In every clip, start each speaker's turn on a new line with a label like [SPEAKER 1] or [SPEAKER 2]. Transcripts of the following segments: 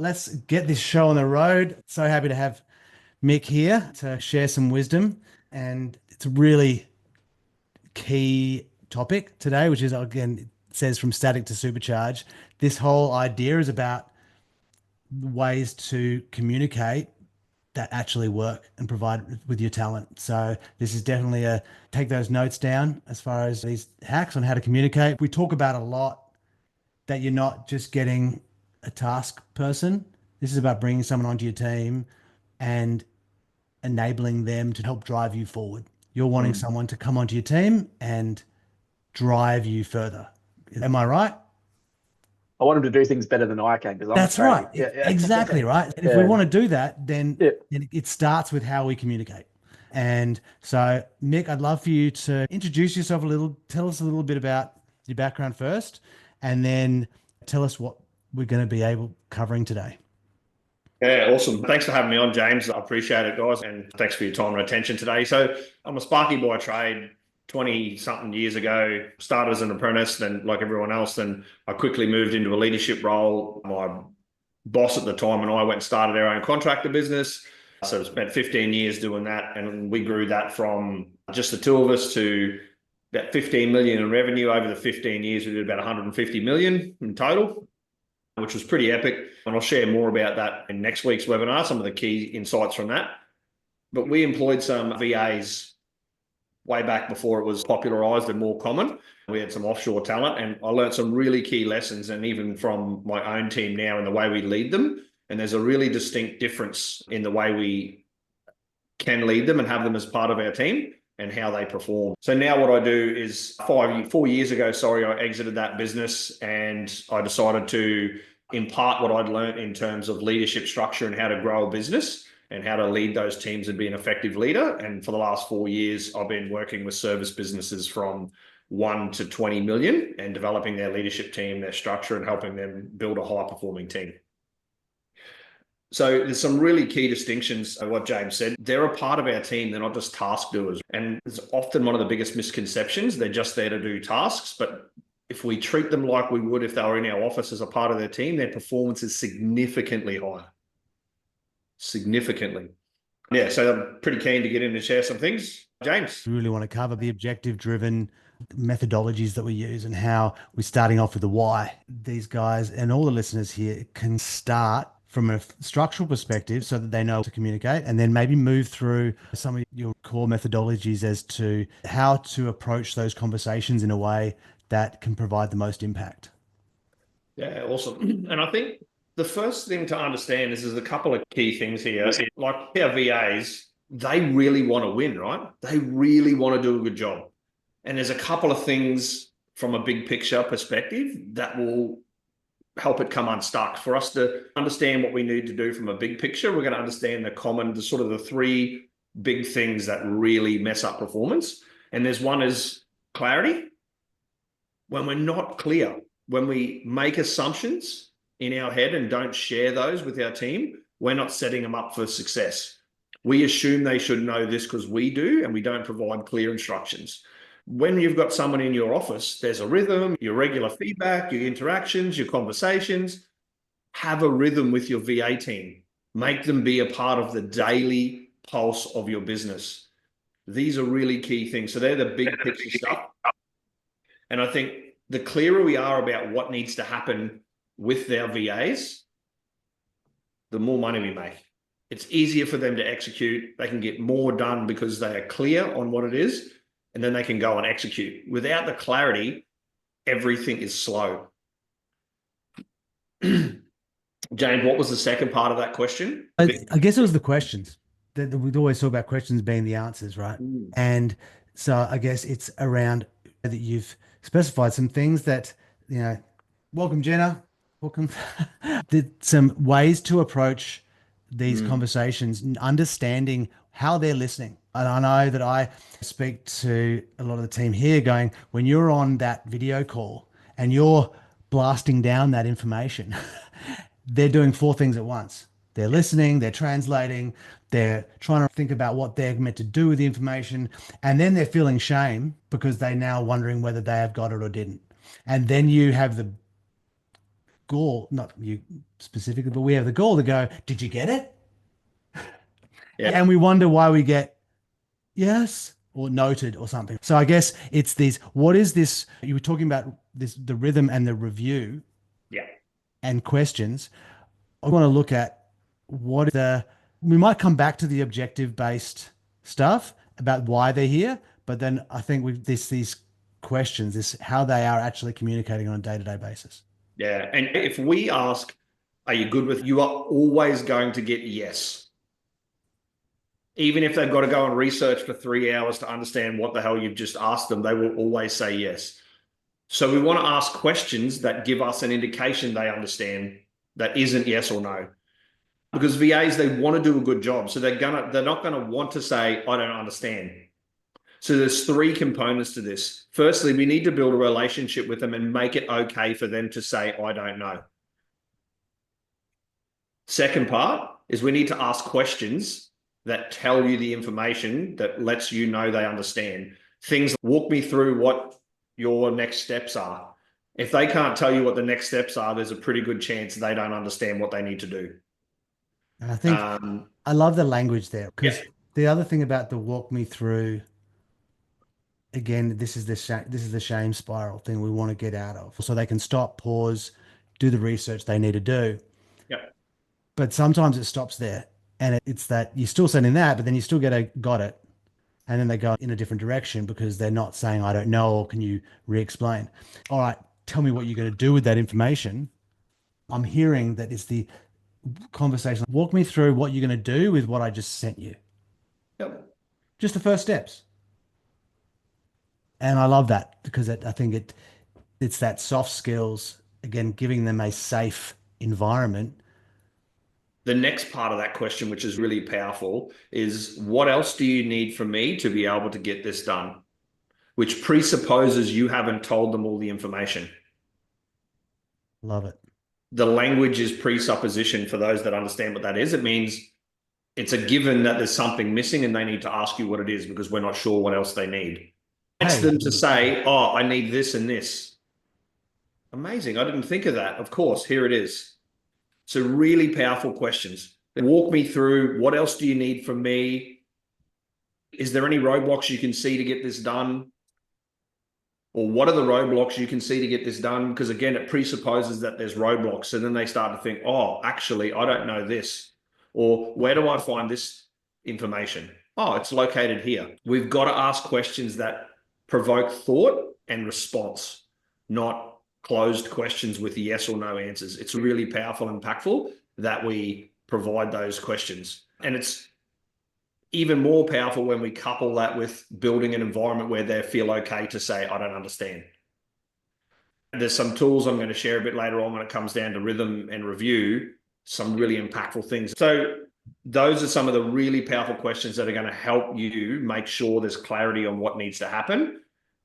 [SPEAKER 1] Let's get this show on the road. So happy to have Mick here to share some wisdom. And it's a really key topic today, which is, again, it says from static to supercharge. This whole idea is about ways to communicate that actually work and provide with your talent. So this is definitely a take those notes down as far as these hacks on how to communicate. We talk about a lot that you're not just getting a task person. This is about bringing someone onto your team and enabling them to help drive you forward. You're wanting someone to come onto your team and drive you further. Am I right?
[SPEAKER 2] I want them to do things better than I can because I'm a
[SPEAKER 1] That's right.
[SPEAKER 2] tradie. Yeah, yeah.
[SPEAKER 1] Exactly right. And if we
[SPEAKER 2] Yeah,
[SPEAKER 1] want to do that, then
[SPEAKER 2] yeah.
[SPEAKER 1] it starts with how we communicate. And so, Mick, I'd love for you to introduce yourself a little, tell us a little bit about your background first, and then tell us what we're going to be able covering today.
[SPEAKER 3] Yeah, awesome. Thanks for having me on, James. I appreciate it, guys. And thanks for your time and attention today. So I'm a Sparky by trade. 20 something years ago, started as an apprentice, then like everyone else, then I quickly moved into a leadership role. My boss at the time and I went and started our own contractor business. So I spent 15 years doing that. And we grew that from just the two of us to about 15 million in revenue. Over the 15 years, we did about 150 million in total, which was pretty epic. And I'll share more about that in next week's webinar, some of the key insights from that. But we employed some VAs way back before it was popularized and more common. We had some offshore talent and I learned some really key lessons, and even from my own team now in the way we lead them. And there's a really distinct difference in the way we can lead them and have them as part of our team and how they perform. So now what I do is 4 years ago, I exited that business and I decided to impart what I'd learned in terms of leadership structure and how to grow a business and how to lead those teams and be an effective leader. And for the last 4 years, I've been working with service businesses from 1 to 20 million and developing their leadership team, their structure, and helping them build a high-performing team. So there's some really key distinctions of what James said. They're a part of our team. They're not just task doers. And it's often one of the biggest misconceptions. They're just there to do tasks. But if we treat them like we would if they were in our office as a part of their team, their performance is significantly higher. Significantly. Yeah, so I'm pretty keen to get in and share some things. James.
[SPEAKER 1] We really want to cover the objective-driven methodologies that we use and how we're starting off with the why. These guys and all the listeners here can start from a structural perspective so that they know how to communicate, and then maybe move through some of your core methodologies as to how to approach those conversations in a way that can provide the most impact.
[SPEAKER 3] Yeah, awesome. And I think the first thing to understand is there's a couple of key things here. Like our VAs, they really want to win, right? They really want to do a good job. And there's a couple of things from a big picture perspective that will help it come unstuck. For us to understand what we need to do from a big picture, we're going to understand the sort of the three big things that really mess up performance. And there's one is clarity. When we're not clear, when we make assumptions in our head and don't share those with our team, we're not setting them up for success. We assume they should know this because we do, and we don't provide clear instructions. When you've got someone in your office, there's a rhythm, your regular feedback, your interactions, your conversations. Have a rhythm with your VA team. Make them be a part of the daily pulse of your business. These are really key things. So they're the big picture stuff. And I think the clearer we are about what needs to happen with their VAs, the more money we make. It's easier for them to execute. They can get more done because they are clear on what it is, and then they can go and execute. Without the clarity, everything is slow. James, what was the second part of that question?
[SPEAKER 1] I guess it was the questions. We'd always talk about questions being the answers, right? And so I guess it's around that you've specified some things that, welcome, Jenna. Welcome. Some ways to approach these conversations, understanding how they're listening. And I know that I speak to a lot of the team here going, when you're on that video call and you're blasting down that information, they're doing four things at once. They're listening, they're translating, they're trying to think about what they're meant to do with the information. And then they're feeling shame because they're now wondering whether they have got it or didn't. And then you have the gall, not you specifically, but we have the gall to go, did you get it?
[SPEAKER 3] Yeah.
[SPEAKER 1] And we wonder why we get yes or noted or something. So I guess it's these, what is this? You were talking about this, the rhythm and the review
[SPEAKER 3] Yeah.
[SPEAKER 1] and questions. I want to look at we might come back to the objective based stuff about why they're here, but then I think with these questions, this how they are actually communicating on a day-to-day basis.
[SPEAKER 3] Yeah. And if we ask, are you good with, you are always going to get yes. Even if they've got to go and research for 3 hours to understand what the hell you've just asked them, they will always say yes. So we want to ask questions that give us an indication they understand that isn't yes or no. Because VAs, they want to do a good job. So they're not gonna want to say, I don't understand. So there's 3 components to this. Firstly, we need to build a relationship with them and make it okay for them to say, I don't know. Second part is we need to ask questions that tell you the information that lets you know they understand. Things like, walk me through what your next steps are. If they can't tell you what the next steps are, there's a pretty good chance they don't understand what they need to do.
[SPEAKER 1] And I think I love the language there, because the other thing about the walk me through, again, this is the shame spiral thing we want to get out of, so they can stop, pause, do the research they need to do.
[SPEAKER 3] Yep.
[SPEAKER 1] But sometimes it stops there, and it's that you're still sending that, but then you still get a got it, and then they go in a different direction because they're not saying I don't know, or can you re-explain? All right, tell me what you're going to do with that information. I'm hearing that it's the conversation. Walk me through what you're going to do with what I just sent you.
[SPEAKER 3] Yep.
[SPEAKER 1] Just the first steps. And I love that, because I think it's that soft skills, again, giving them a safe environment.
[SPEAKER 3] The next part of that question, which is really powerful, is what else do you need from me to be able to get this done? Which presupposes you haven't told them all the information.
[SPEAKER 1] Love it.
[SPEAKER 3] The language is presupposition for those that understand what that is. It means it's a given that there's something missing and they need to ask you what it is because we're not sure what else they need. It's them to say, oh, I need this and this. Amazing. I didn't think of that. Of course, here it is. So really powerful questions. Walk me through, what else do you need from me? Is there any roadblocks you can see to get this done? Or what are the roadblocks you can see to get this done? Because again, it presupposes that there's roadblocks. So then they start to think, oh, actually, I don't know this. Or where do I find this information? Oh, it's located here. We've got to ask questions that provoke thought and response, not closed questions with yes or no answers. It's really powerful and impactful that we provide those questions. And it's even more powerful when we couple that with building an environment where they feel okay to say, I don't understand. There's some tools I'm going to share a bit later on when it comes down to rhythm and review, some really impactful things. So those are some of the really powerful questions that are going to help you make sure there's clarity on what needs to happen.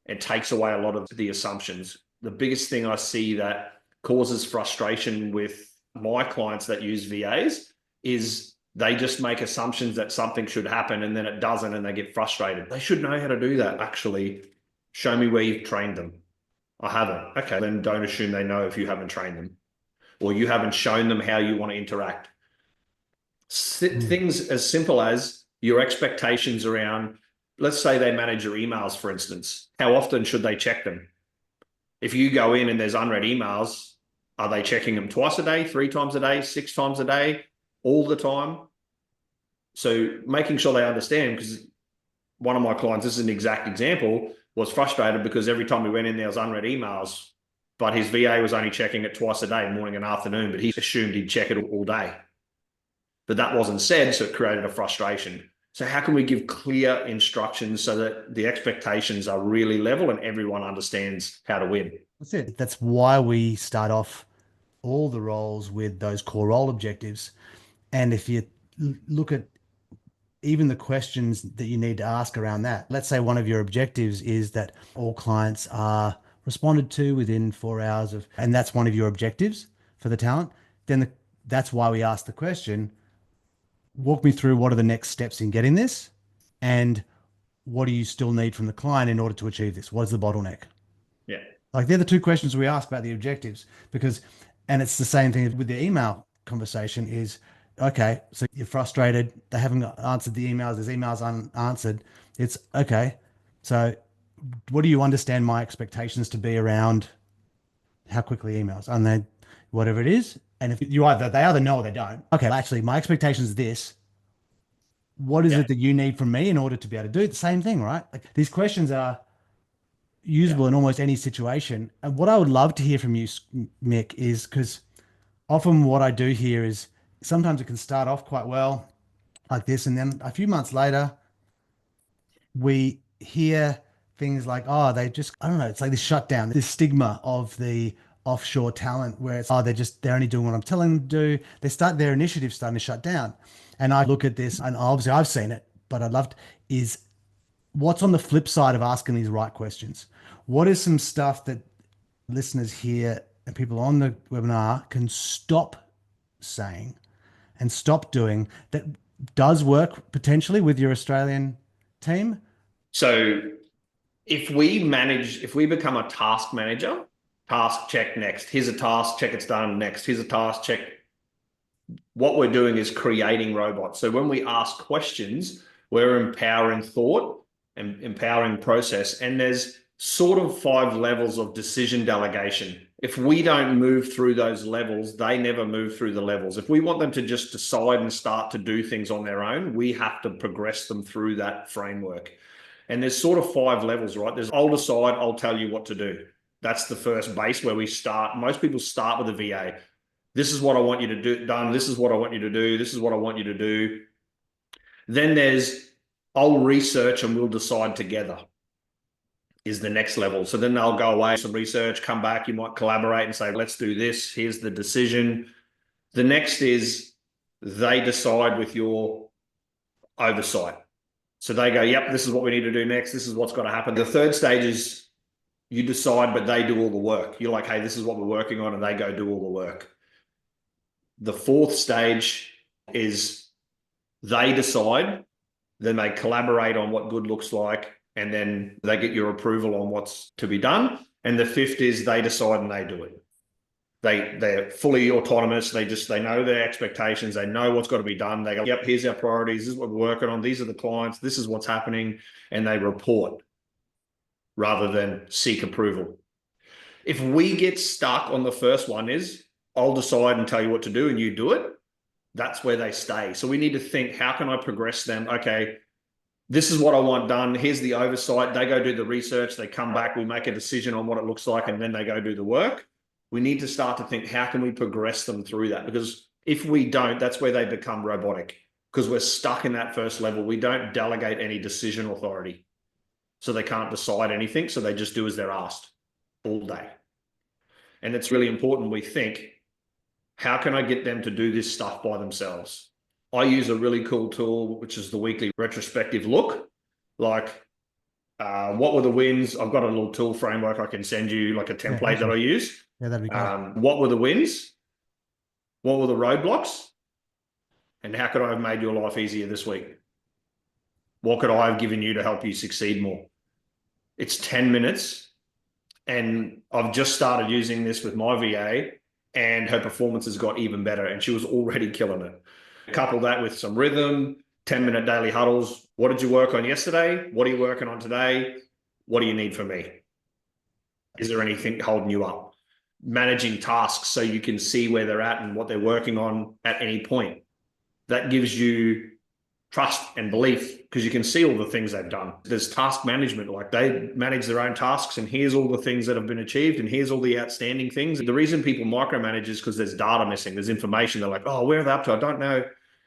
[SPEAKER 3] It takes away a lot of the assumptions. The biggest thing I see that causes frustration with my clients that use VAs is they just make assumptions that something should happen and then it doesn't and they get frustrated. They should know how to do that. Actually, show me where you've trained them. I haven't. Okay, then don't assume they know if you haven't trained them or you haven't shown them how you want to interact. Things as simple as your expectations around, let's say they manage your emails, for instance. How often should they check them? If you go in and there's unread emails, are they checking them twice a day, 3 times a day, 6 times a day, all the time? So making sure they understand, because one of my clients, this is an exact example, was frustrated because every time we went in, there was unread emails, but his VA was only checking it twice a day, morning and afternoon, but he assumed he'd check it all day. But that wasn't said, so it created a frustration. So how can we give clear instructions so that the expectations are really level and everyone understands how to win?
[SPEAKER 1] That's it. That's why we start off all the roles with those core role objectives. And if you look at even the questions that you need to ask around that, let's say one of your objectives is that all clients are responded to within 4 hours of, and that's one of your objectives for the talent, then that's why we ask the question, walk me through what are the next steps in getting this, and what do you still need from the client in order to achieve this? What is the bottleneck?
[SPEAKER 3] Yeah.
[SPEAKER 1] Like they're the 2 questions we ask about the objectives, because And it's the same thing with the email conversation is, okay, so you're frustrated. They haven't answered the emails. There's emails unanswered. It's okay. So what do you understand my expectations to be around how quickly emails and then whatever it is? And if they either know or they don't. Okay, actually, my expectation is this. What is it that you need from me in order to be able to do the same thing, right? Like these questions are usable in almost any situation. And what I would love to hear from you, Mick, is because often what I do here is sometimes it can start off quite well like this. And then a few months later, we hear things like, oh, they just, I don't know, it's like this shutdown, this stigma of the offshore talent where it's, oh, they're only doing what I'm telling them to do. Their initiatives starting to shut down. And I look at this and obviously I've seen it, but I'd love to, is what's on the flip side of asking these right questions? What is some stuff that listeners here and people on the webinar can stop saying and stop doing that does work potentially with your Australian team?
[SPEAKER 3] So if we become a task manager, task, check, next. Here's a task, check, it's done, next. Here's a task, check. What we're doing is creating robots. So when we ask questions, we're empowering thought and empowering process. And there's sort of 5 levels of decision delegation. If we don't move through those levels, they never move through the levels. If we want them to just decide and start to do things on their own, we have to progress them through that framework. And there's sort of 5 levels, right? There's I'll decide, I'll tell you what to do. That's the first base where we start. Most people start with a VA. This is what I want you to do, done. This is what I want you to do. This is what I want you to do. Then there's I'll research and we'll decide together is the next level. So then they'll go away, some research, come back. You might collaborate and say, let's do this. Here's the decision. The next is they decide with your oversight. So they go, yep, this is what we need to do next. This is what's got to happen. The third stage is you decide, but they do all the work. You're like, hey, this is what we're working on, and they go do all the work. The fourth stage is they decide, then they collaborate on what good looks like, and then they get your approval on what's to be done. And the fifth is they decide and they do it. They're fully autonomous. They know their expectations. They know what's got to be done. They go, yep, here's our priorities. This is what we're working on. These are the clients. This is what's happening. And they report rather than seek approval. If we get stuck on the first one is, I'll decide and tell you what to do and you do it, that's where they stay. So we need to think, how can I progress them? Okay, this is what I want done. Here's the oversight. They go do the research. They come back. We make a decision on what it looks like, and then they go do the work. We need to start to think, how can we progress them through that? Because if we don't, that's where they become robotic, because we're stuck in that first level. We don't delegate any decision authority. So they can't decide anything. So they just do as they're asked all day. And it's really important we think, how can I get them to do this stuff by themselves? I use a really cool tool, which is the weekly retrospective look. Like, what were the wins? I've got a little tool framework I can send you, like a template that I use.
[SPEAKER 1] Yeah, that'd be great.
[SPEAKER 3] What were the wins? What were the roadblocks? And how could I have made your life easier this week? What could I have given you to help you succeed more? It's 10 minutes. And I've just started using this with my VA, and her performance has got even better. And she was already killing it. Couple that with some rhythm, 10-minute daily huddles. What did you work on yesterday? What are you working on today? What do you need from me? Is there anything holding you up? Managing tasks so you can see where they're at and what they're working on at any point. That gives you trust and belief because you can see all the things they've done. There's task management, like they manage their own tasks, and here's all the things that have been achieved, and here's all the outstanding things. The reason people micromanage is because there's data missing, there's information. They're like, oh, where are they up to? I don't know.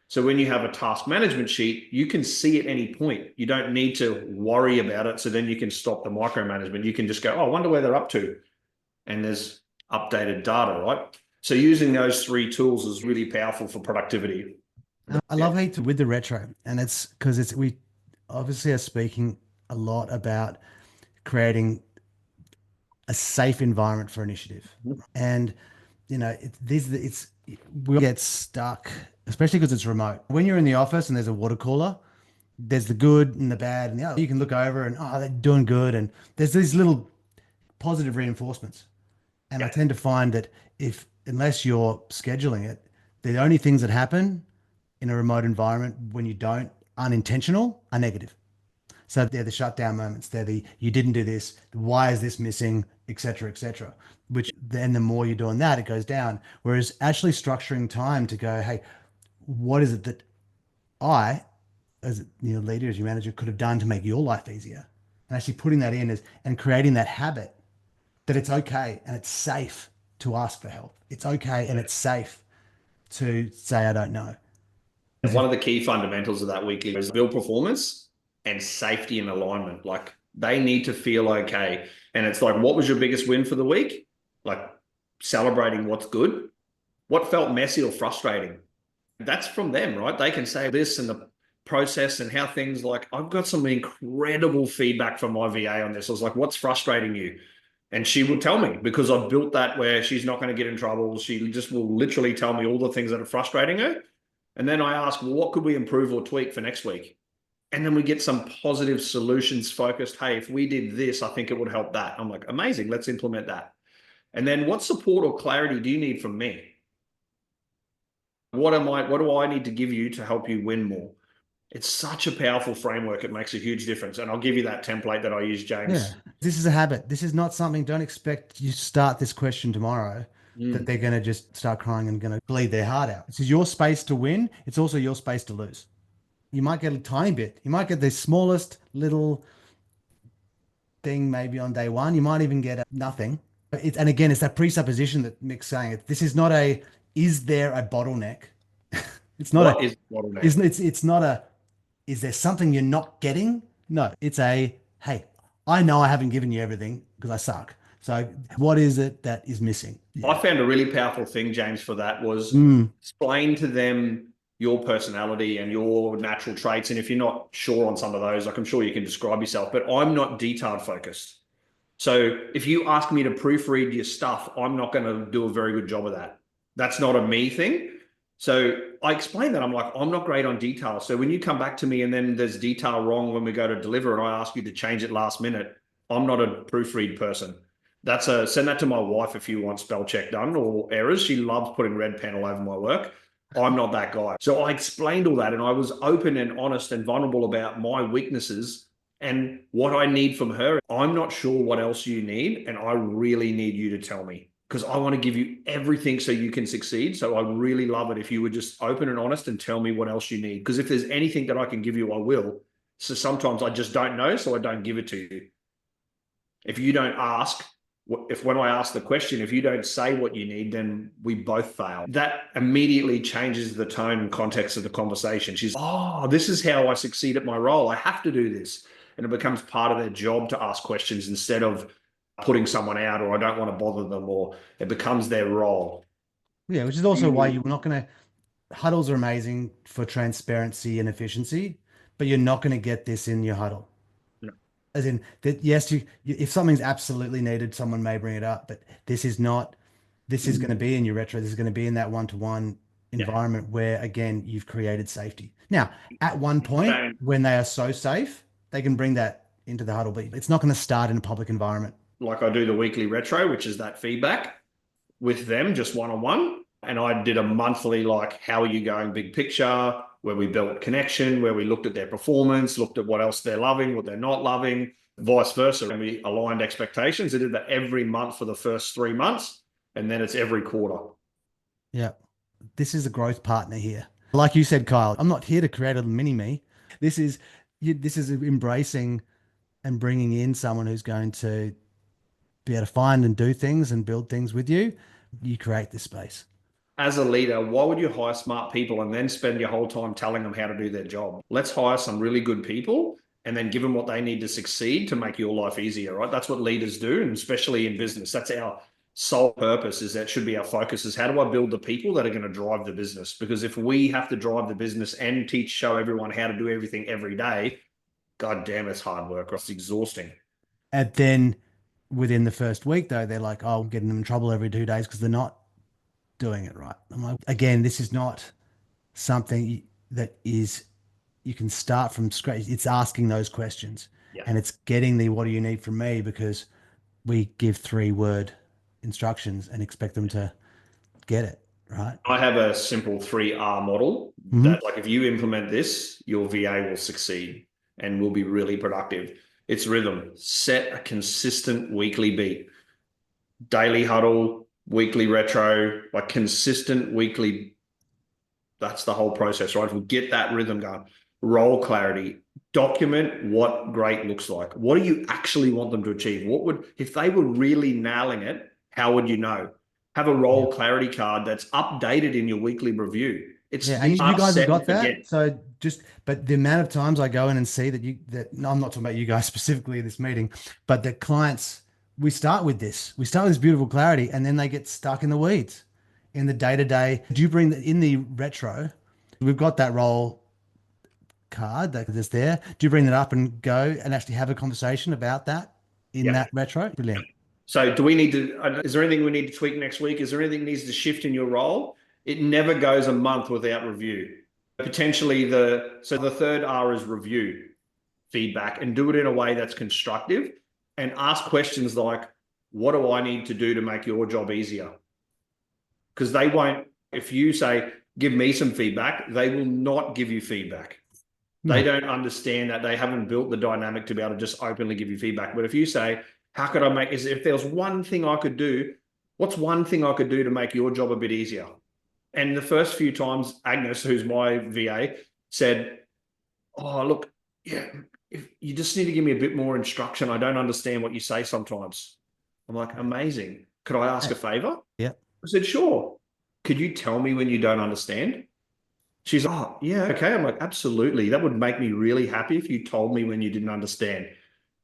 [SPEAKER 3] So when you have a task management sheet, you can see at any point. You don't need to worry about it. So then you can stop the micromanagement. You can just go, oh, I wonder where they're up to. And there's updated data, right? So using those 3 tools is really powerful for productivity.
[SPEAKER 1] I love how with the retro, and it's because we obviously are speaking a lot about creating a safe environment for initiative. And we'll get stuck, especially because it's remote. When you're in the office and there's a water cooler, there's the good and the bad, and you can look over and, oh, they're doing good, and there's these little positive reinforcements. And I tend to find that if unless you're scheduling it, the only things that happen in a remote environment when you don't, unintentional, are negative. So they're the shutdown moments. They're the, you didn't do this. Why is this missing, et cetera, et cetera. Which then the more you're doing that, it goes down. Whereas actually structuring time to go, hey, what is it that I, as your leader, as your manager, could have done to make your life easier? And actually putting that in and creating that habit that it's okay and it's safe to ask for help. It's okay and it's safe to say, I don't know.
[SPEAKER 3] One of the key fundamentals of that weekly is build performance and safety and alignment. Like they need to feel okay. And it's like, what was your biggest win for the week? Like celebrating what's good. What felt messy or frustrating? That's from them, right? They can say this and the process and how things like, I've got some incredible feedback from my VA on this. I was like, what's frustrating you? And she will tell me because I've built that where she's not going to get in trouble. She just will literally tell me all the things that are frustrating her. And then I ask, well, what could we improve or tweak for next week? And then we get some positive solutions focused. Hey, if we did this, I think it would help that. I'm like, amazing, let's implement that. And then what support or clarity do you need from me? What do I need to give you to help you win more? It's such a powerful framework. It makes a huge difference. And I'll give you that template that I use, James.
[SPEAKER 1] Yeah. This is a habit. This is not something, don't expect you start this question tomorrow that they're going to just start crying and going to bleed their heart out. This is your space to win. It's also your space to lose. You might get a tiny bit. You might get the smallest little thing maybe on day one. You might even get nothing. And again, it's that presupposition that Mick's saying. This is not a, is there a bottleneck? It's not
[SPEAKER 3] What is bottleneck?
[SPEAKER 1] it's not a, is there something you're not getting? No, it's a, hey, I know I haven't given you everything because I suck. So what is it that is missing?
[SPEAKER 3] I found a really powerful thing, James, for that was explain to them your personality and your natural traits. And if you're not sure on some of those, like I'm sure you can describe yourself, but I'm not detailed focused. So if you ask me to proofread your stuff, I'm not going to do a very good job of that. That's not a me thing. So I explained that. I'm like, I'm not great on detail. So when you come back to me and then there's detail wrong when we go to deliver and I ask you to change it last minute, I'm not a proofread person. Send that to my wife if you want spell check done or errors. She loves putting red pen all over my work. I'm not that guy. So I explained all that and I was open and honest and vulnerable about my weaknesses and what I need from her. I'm not sure what else you need and I really need you to tell me because I want to give you everything so you can succeed. So I really love it if you would just open and honest and tell me what else you need. Because if there's anything that I can give you, I will. So sometimes I just don't know, so I don't give it to you. If you don't ask, when I ask the question, if you don't say what you need, then we both fail. That immediately changes the tone and context of the conversation. She's, oh, this is how I succeed at my role. I have to do this. And it becomes part of their job to ask questions instead of putting someone out or I don't want to bother them or it becomes their role.
[SPEAKER 1] Yeah, which is also why you're not going to, huddles are amazing for transparency and efficiency, but you're not going to get this in your huddle.
[SPEAKER 3] No.
[SPEAKER 1] As in that, yes, if something's absolutely needed, someone may bring it up, but this is not, this is going to be in your retro. This is going to be in that one-to-one environment where, again, you've created safety. Now, at one point when they are so safe, they can bring that into the huddle, but it's not going to start in a public environment.
[SPEAKER 3] Like I do the weekly retro, which is that feedback with them, just one-on-one. And I did a monthly, like, how are you going big picture, where we built connection, where we looked at their performance, looked at what else they're loving, what they're not loving, vice versa. And we aligned expectations. I did that every month for the first 3 months. And then it's every quarter.
[SPEAKER 1] Yeah. This is a growth partner here. Like you said, Kyle, I'm not here to create a mini me. This is embracing and bringing in someone who's going to be able to find and do things and build things with you. You create this space.
[SPEAKER 3] As a leader, why would you hire smart people and then spend your whole time telling them how to do their job? Let's hire some really good people and then give them what they need to succeed to make your life easier, right? That's what leaders do, and especially in business. That's our sole purpose, is that should be our focus, is how do I build the people that are going to drive the business? Because if we have to drive the business and show everyone how to do everything every day, God damn, it's hard work. It's exhausting.
[SPEAKER 1] And then within the first week, though, they're like, oh, I'm getting them in trouble every 2 days because they're not doing it right. I'm like, again, this is not something that is, you can start from scratch. It's asking those questions and it's getting the, what do you need from me? Because we give 3-word instructions and expect them to get it, right?
[SPEAKER 3] I have a simple 3R model that, like, if you implement this, your VA will succeed and will be really productive. It's rhythm. Set a consistent weekly beat. Daily huddle, weekly retro, like consistent weekly. That's the whole process, right? If we get that rhythm going, role clarity, document what great looks like. What do you actually want them to achieve? What would, if they were really nailing it, how would you know? Have a role clarity card that's updated in your weekly review. It's
[SPEAKER 1] and you guys have got that.
[SPEAKER 3] forget.
[SPEAKER 1] So but the amount of times I go in and see that no, I'm not talking about you guys specifically in this meeting, but the clients, we start with this beautiful clarity, and then they get stuck in the weeds in the day-to-day. Do you bring in the retro? We've got that role card that's there. Do you bring that up and go and actually have a conversation about that in that retro? Brilliant.
[SPEAKER 3] So do we need to, is there anything we need to tweak next week? Is there anything that needs to shift in your role? It never goes a month without review. Potentially the third R is review feedback, and do it in a way that's constructive, and ask questions like, what do I need to do to make your job easier? Because they won't, if you say, give me some feedback, they will not give you feedback. They don't understand that. They haven't built the dynamic to be able to just openly give you feedback. But if you say, how could I make, if there was one thing I could do, what's one thing I could do to make your job a bit easier? And the first few times, Agnes, who's my VA, said, oh, look, yeah, if you just need to give me a bit more instruction. I don't understand what you say sometimes. I'm like, amazing. Could I ask a favor?
[SPEAKER 1] Yeah.
[SPEAKER 3] I said, sure. Could you tell me when you don't understand? She's like, oh, yeah, okay. I'm like, absolutely. That would make me really happy if you told me when you didn't understand.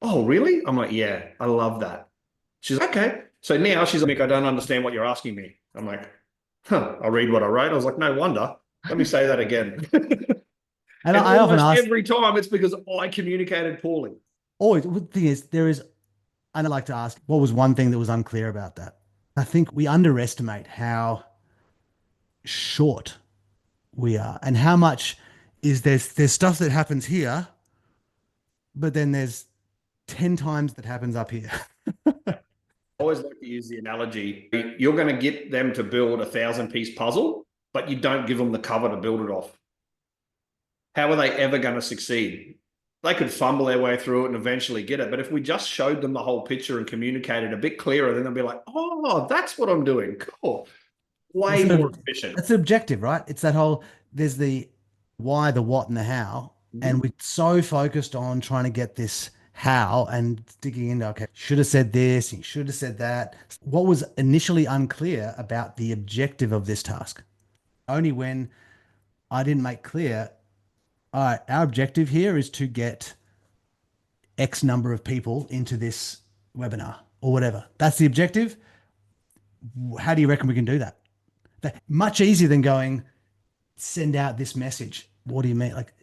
[SPEAKER 3] Oh, really? I'm like, yeah, I love that. She's like, okay. So now she's like, Mick, I don't understand what you're asking me. I'm like, I'll read what I wrote. I was like, no wonder. Let me say that again.
[SPEAKER 1] And I often ask,
[SPEAKER 3] every time it's because I communicated poorly.
[SPEAKER 1] Always, the thing is, and I'd like to ask, what was one thing that was unclear about that? I think we underestimate how short we are, and how much is there's stuff that happens here, but then there's 10 times that happens up here.
[SPEAKER 3] I always like to use the analogy. You're going to get them to build a 1,000-piece puzzle, but you don't give them the cover to build it off. How are they ever going to succeed? They could fumble their way through it and eventually get it. But if we just showed them the whole picture and communicated a bit clearer, then they'll be like, oh, that's what I'm doing. Cool. Way more efficient.
[SPEAKER 1] That's the objective, right? It's that whole, there's the why, the what, and the how. And we're so focused on trying to get this how and digging into, okay, should have said this, you should have said that. What was initially unclear about the objective of this task? Only when I didn't make clear, all right, our objective here is to get X number of people into this webinar or whatever. That's the objective. How do you reckon we can do that? Much easier than going, send out this message. What do you mean? Like,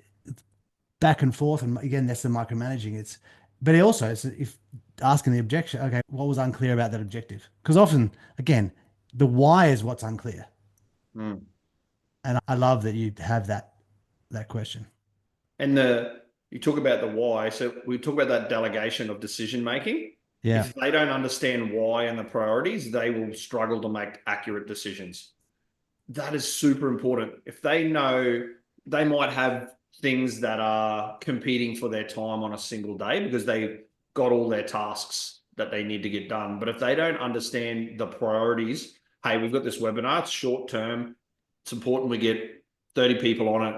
[SPEAKER 1] back and forth. And again, that's the micromanaging. But it also, it's if asking the objection, okay, what was unclear about that objective? Because often, again, the why is what's unclear. And I love that you have that question.
[SPEAKER 3] And you talk about the why. So we talk about that delegation of decision making.
[SPEAKER 1] Yeah.
[SPEAKER 3] If they don't understand why and the priorities, they will struggle to make accurate decisions. That is super important. If they know, they might have things that are competing for their time on a single day because they got all their tasks that they need to get done. But if they don't understand the priorities, hey, we've got this webinar, it's short term, it's important we get 30 people on it.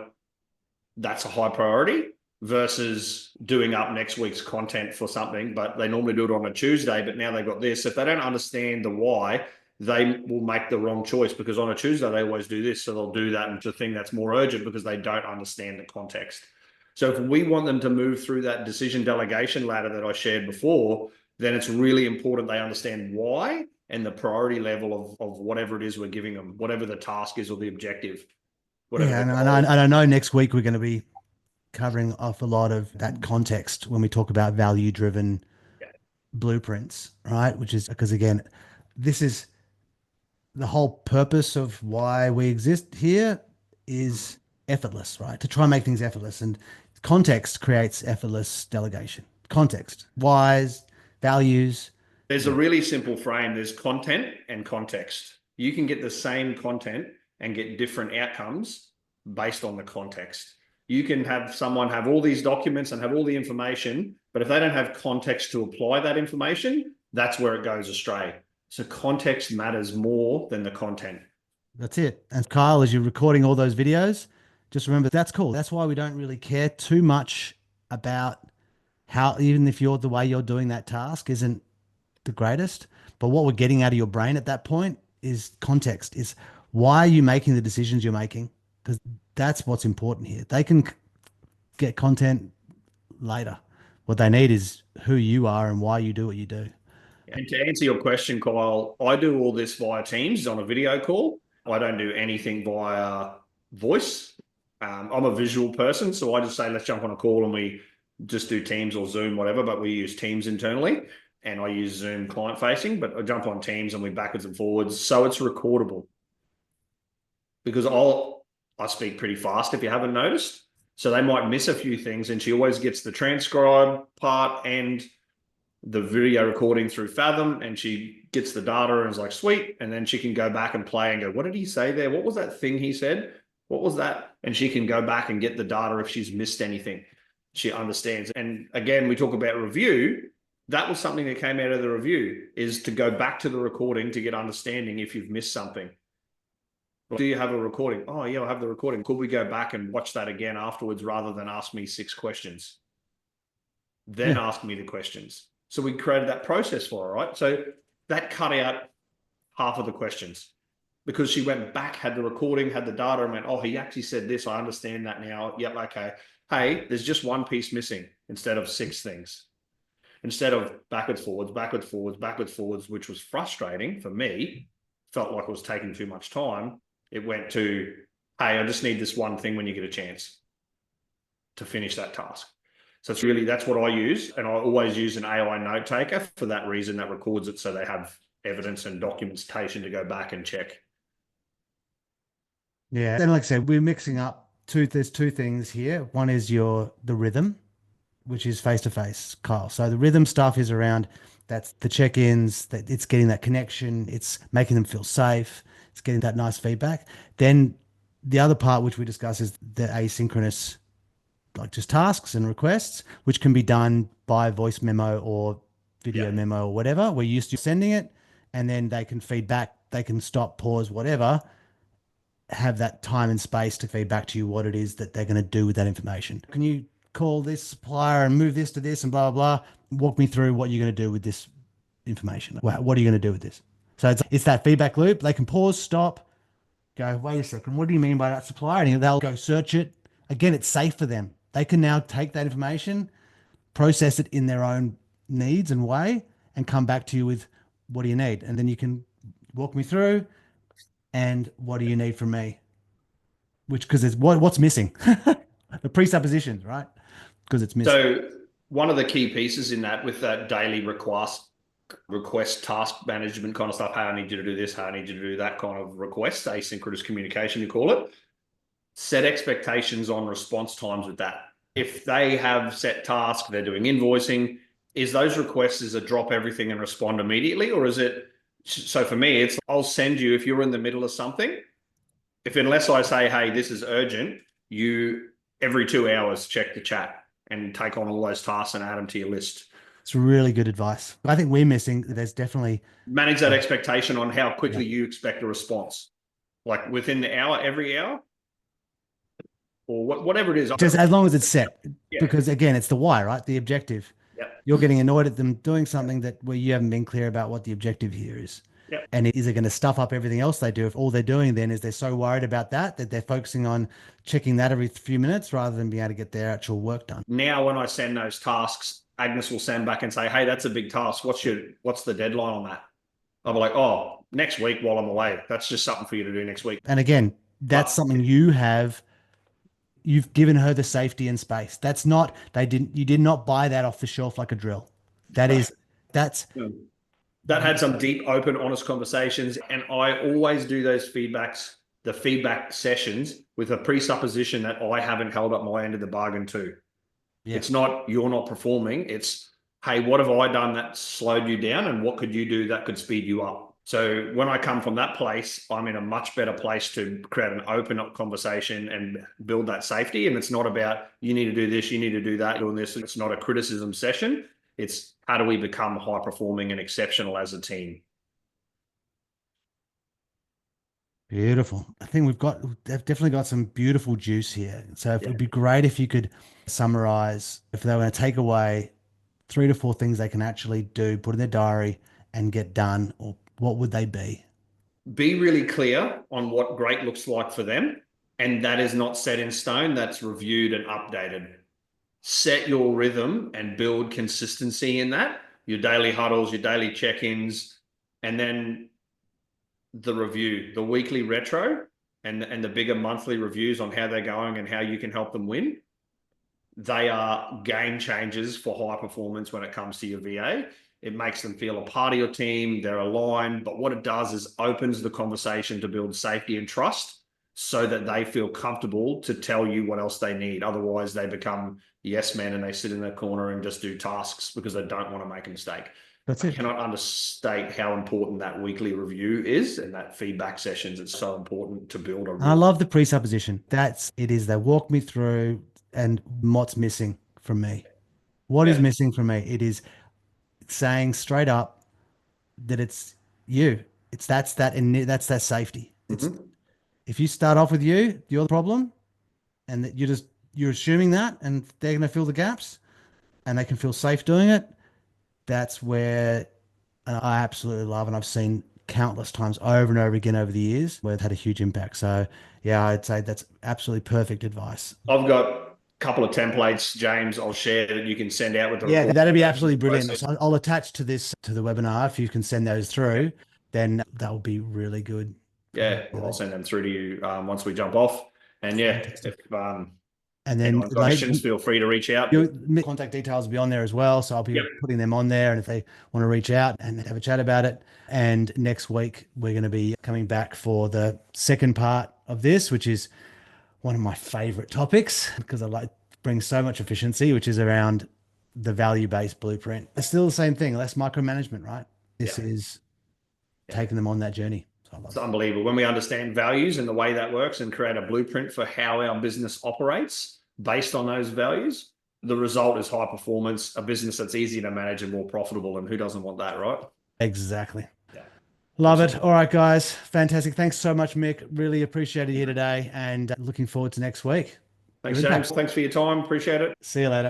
[SPEAKER 3] That's a high priority versus doing up next week's content for something, but they normally do it on a Tuesday, but now they've got this. If they don't understand the why, they will make the wrong choice because on a Tuesday, they always do this. So they'll do that into the thing that's more urgent because they don't understand the context. So if we want them to move through that decision delegation ladder that I shared before, then it's really important they understand why and the priority level of whatever it is we're giving them, whatever the task is or the objective.
[SPEAKER 1] Yeah, and I know next week we're going to be covering off a lot of that context when we talk about value-driven blueprints, right? Which is because, again, this is the whole purpose of why we exist here is effortless, right? To try and make things effortless. And context creates effortless delegation. Context, whys, values.
[SPEAKER 3] There's a really simple frame. There's content and context. You can get the same content and get different outcomes based on the context. You can have someone have all these documents and have all the information, but if they don't have context to apply that information, that's where it goes astray. So context matters more than the content.
[SPEAKER 1] That's it. And Kyle, as you're recording all those videos, just remember that's cool. That's why we don't really care too much about how, even if the way you're doing that task isn't the greatest, but what we're getting out of your brain at that point is context, is why are you making the decisions you're making? Because that's what's important here. They can get content later. What they need is who you are and why you do what you do.
[SPEAKER 3] And to answer your question, Kyle, I do all this via Teams on a video call. I don't do anything via voice. I'm a visual person, so I just say, let's jump on a call and we just do Teams or Zoom, whatever, but we use Teams internally, and I use Zoom client facing, but I jump on Teams and we backwards and forwards. So it's recordable, because I speak pretty fast if you haven't noticed. So they might miss a few things, and she always gets the transcribe part and the video recording through Fathom, and she gets the data and is like, sweet. And then she can go back and play and go, what did he say there? What was that thing he said? What was that? And she can go back and get the data if she's missed anything. She understands. And again, we talk about review. That was something that came out of the review, is to go back to the recording to get understanding if you've missed something. Do you have a recording? Oh, yeah, I have the recording. Could we go back and watch that again afterwards rather than ask me 6 questions? Then ask me the questions. So we created that process for her, right? So that cut out half of the questions, because she went back, had the recording, had the data, and went, oh, he actually said this. I understand that now. Yep, okay. Hey, there's just one piece missing instead of 6 things. Instead of backwards, forwards, backwards, forwards, backwards, forwards, which was frustrating for me, felt like it was taking too much time. It went to, hey, I just need this one thing when you get a chance to finish that task. So it's really, that's what I use. And I always use an AI note taker for that reason, that records it so they have evidence and documentation to go back and check.
[SPEAKER 1] Yeah. And like I said, we're mixing up there's 2 things here. One is the rhythm, which is face-to-face, Kyle. So the rhythm stuff is around, that's the check-ins, that it's getting that connection, it's making them feel safe, it's getting that nice feedback. Then the other part, which we discuss, is the asynchronous, like just tasks and requests, which can be done by voice memo or video memo or whatever. We're used to sending it, and then they can feed back, they can stop, pause, whatever, have that time and space to feed back to you what it is that they're going to do with that information. Can you call this supplier and move this to this and blah, blah, blah? Walk me through what you're going to do with this information. What are you going to do with this? So it's that feedback loop. They can pause, stop, go, wait a second, what do you mean by that supplier? And they'll go search it. Again, it's safe for them. They can now take that information, process it in their own needs and way, and come back to you with, what do you need? And then you can walk me through, and what do you need from me? Because it's what's missing. The presuppositions, right? Because it's missing.
[SPEAKER 3] So one of the key pieces in that, with that daily request task management kind of stuff, hey, I need you to do this, hey, I need you to do that kind of request, asynchronous communication, you call it. Set expectations on response times with that. If they have set tasks, they're doing invoicing, is those requests, is it drop everything and respond immediately? Or is it, so for me, it's, I'll send you, if you're in the middle of something, unless I say, hey, this is urgent, you every 2 hours check the chat and take on all those tasks and add them to your list.
[SPEAKER 1] It's really good advice. I think we're missing, there's definitely...
[SPEAKER 3] Manage that expectation on how quickly you expect a response. Like within the hour, every hour, or whatever it is.
[SPEAKER 1] Just as long as it's set. Because again, it's the why, right? The objective. You're getting annoyed at them doing something where you haven't been clear about what the objective here is. And is it going to stuff up everything else they do if all they're doing then is they're so worried about that they're focusing on checking that every few minutes rather than being able to get their actual work done?
[SPEAKER 3] Now, when I send those tasks, Agnes will send back and say, hey, that's a big task. What's the deadline on that? I'll be like, oh, next week while I'm away. That's just something for you to do next week.
[SPEAKER 1] And again, that's something you've given her the safety and space. That's not, you did not buy that off the shelf like a drill. That
[SPEAKER 3] had some deep, open, honest conversations. And I always do those the feedback sessions with a presupposition that I haven't held up my end of the bargain too. It's not, you're not performing. It's, hey, what have I done that slowed you down? And what could you do that could speed you up? So when I come from that place, I'm in a much better place to create an open up conversation and build that safety. And it's not about, you need to do this, you need to do that, doing this. It's not a criticism session. It's how do we become high performing and exceptional as a team?
[SPEAKER 1] Beautiful. I think we've definitely got some beautiful juice here. So it would be great if you could summarize, if they were going to take away 3 to 4 things they can actually do, put in their diary and get done, or what would they be?
[SPEAKER 3] Be really clear on what great looks like for them. And that is not set in stone. That's reviewed and updated. Set your rhythm and build consistency in that. Your daily huddles, your daily check-ins, and then the review, the weekly retro and the bigger monthly reviews on how they're going and how you can help them win. They are game changers for high performance when it comes to your VA. It makes them feel a part of your team. They're aligned. But what it does is opens the conversation to build safety and trust so that they feel comfortable to tell you what else they need. Otherwise, they become yes men and they sit in their corner and just do tasks because they don't want to make a mistake.
[SPEAKER 1] That's it.
[SPEAKER 3] I cannot understate how important that weekly review is and that feedback sessions. It's so important to build a.
[SPEAKER 1] I love the presupposition. It is. They walk me through and what's missing from me. What is missing from me? It is saying straight up that it's you. That's that safety. It's if you start off with you're the problem, and that you're assuming that, and they're going to fill the gaps, and they can feel safe doing it. That's where I absolutely love, and I've seen countless times over and over again over the years where it's had a huge impact. So yeah, I'd say that's absolutely perfect advice.
[SPEAKER 3] I've got a couple of templates, James, I'll share that you can send out with the report.
[SPEAKER 1] That'd be absolutely brilliant. So I'll attach to the webinar. If you can send those through, then that will be really good.
[SPEAKER 3] Yeah, I'll send them through to you once we jump off. And if
[SPEAKER 1] and then
[SPEAKER 3] questions, feel free to reach out.
[SPEAKER 1] Contact details will be on there as well. So I'll be putting them on there. And if they want to reach out and have a chat about it. And next week, we're going to be coming back for the second part of this, which is one of my favorite topics because I like to bring so much efficiency, which is around the value-based blueprint. It's still the same thing, less micromanagement, right? This is taking them on that journey.
[SPEAKER 3] It's unbelievable when we understand values and the way that works and create a blueprint for how our business operates based on those values. The result is high performance, a business that's easy to manage and more profitable. And who doesn't want that, right?
[SPEAKER 1] Exactly. Yeah. Love it. All right, guys. Fantastic. Thanks so much, Mick. Really appreciate it here today and looking forward to next week.
[SPEAKER 3] Thanks, James. Thanks for your time. Appreciate it.
[SPEAKER 1] See you later.